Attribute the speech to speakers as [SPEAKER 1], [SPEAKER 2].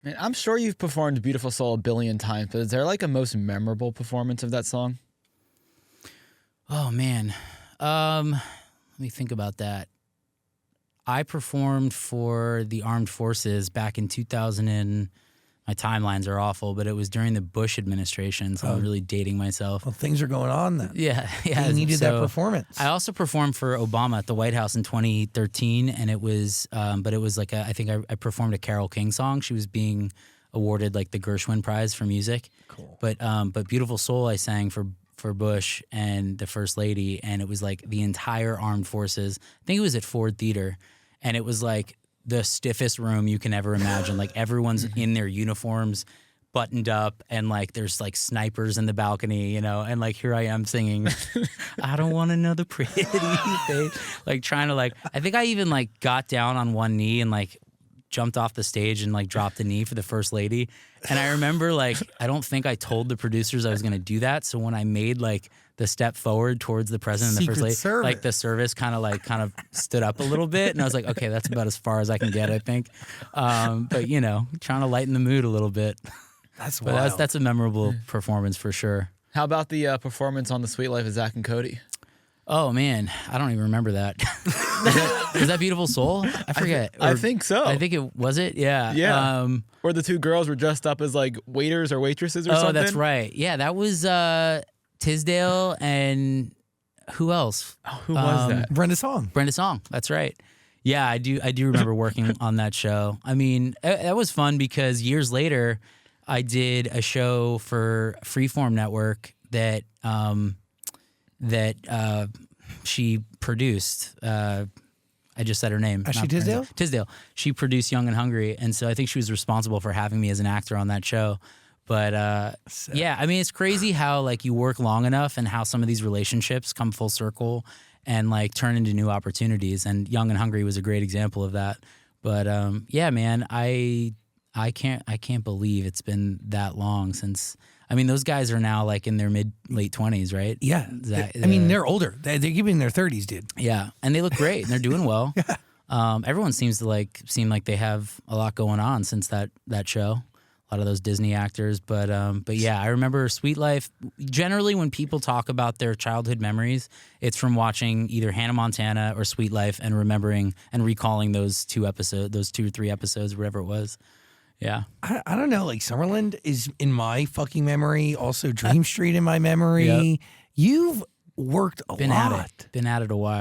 [SPEAKER 1] Man, I'm sure you've performed Beautiful Soul a billion times, but is there like a most memorable performance of that song?
[SPEAKER 2] Oh, man. Let me think about that. I performed for the Armed Forces back in 2000 and my timelines are awful, but it was during the Bush administration, so I'm really dating myself.
[SPEAKER 3] Well, things are going on then.
[SPEAKER 2] Yeah.
[SPEAKER 3] You needed that performance.
[SPEAKER 2] I also performed for Obama at the White House in 2013, and it was, but it was like, I think I performed a Carole King song. She was being awarded like the Gershwin Prize for music.
[SPEAKER 3] Cool.
[SPEAKER 2] But Beautiful Soul I sang for Bush and the First Lady, and it was like the entire Armed Forces. I think it was at Ford Theater, and it was like the stiffest room you can ever imagine. Like everyone's in their uniforms, buttoned up, and like there's like snipers in the balcony, you know, and like here I am singing I don't want another pretty face, like trying to like, I think I even like got down on one knee and like jumped off the stage and like dropped the knee for the First Lady. And I remember like, I don't think I told the producers I was going to do that. So when I made like the step forward towards the president and the First Lady,
[SPEAKER 3] Service.
[SPEAKER 2] like the service kind of stood up a little bit. And I was like, okay, that's about as far as I can get, I think. But you know, trying to lighten the mood a little bit.
[SPEAKER 3] That's
[SPEAKER 2] But
[SPEAKER 3] wild.
[SPEAKER 2] that's a memorable performance for sure.
[SPEAKER 1] How about the performance on The Sweet Life of Zack and Cody?
[SPEAKER 2] Oh man, I don't even remember that. Was that Beautiful Soul? I forget.
[SPEAKER 1] I think so.
[SPEAKER 2] I think it was it. Yeah.
[SPEAKER 1] Yeah. Where the two girls were dressed up as like waiters or waitresses or something.
[SPEAKER 2] Oh, that's right. Yeah, that was Tisdale and who else?
[SPEAKER 1] Oh, who was that?
[SPEAKER 3] Brenda Song.
[SPEAKER 2] Brenda Song. That's right. Yeah, I do remember working on that show. I mean, that was fun because years later, I did a show for Freeform Network that she produced. I just said her name.
[SPEAKER 3] Ashley
[SPEAKER 2] not
[SPEAKER 3] Tisdale?
[SPEAKER 2] Brenda. Tisdale. She produced Young and Hungry, and so I think she was responsible for having me as an actor on that show. But yeah, I mean, it's crazy how like you work long enough and how some of these relationships come full circle and like turn into new opportunities. And Young and Hungry was a great example of that. But yeah, man, I can't believe it's been that long since. I mean, those guys are now like in their late 20s, right?
[SPEAKER 3] Yeah. I mean, they're older. They're giving their 30s, dude.
[SPEAKER 2] Yeah, and they look great, and they're doing well. Everyone seems to seem like they have a lot going on since that show. A lot of those Disney actors, but yeah, I remember Sweet Life. Generally, when people talk about their childhood memories, it's from watching either Hannah Montana or Sweet Life and remembering and recalling those 2 or 3 episodes, whatever it was. Yeah.
[SPEAKER 3] I don't know. Like Summerland is in my fucking memory. Also Dream Street in my memory.
[SPEAKER 2] Yep.
[SPEAKER 3] You've worked a lot.
[SPEAKER 2] Been at it a while.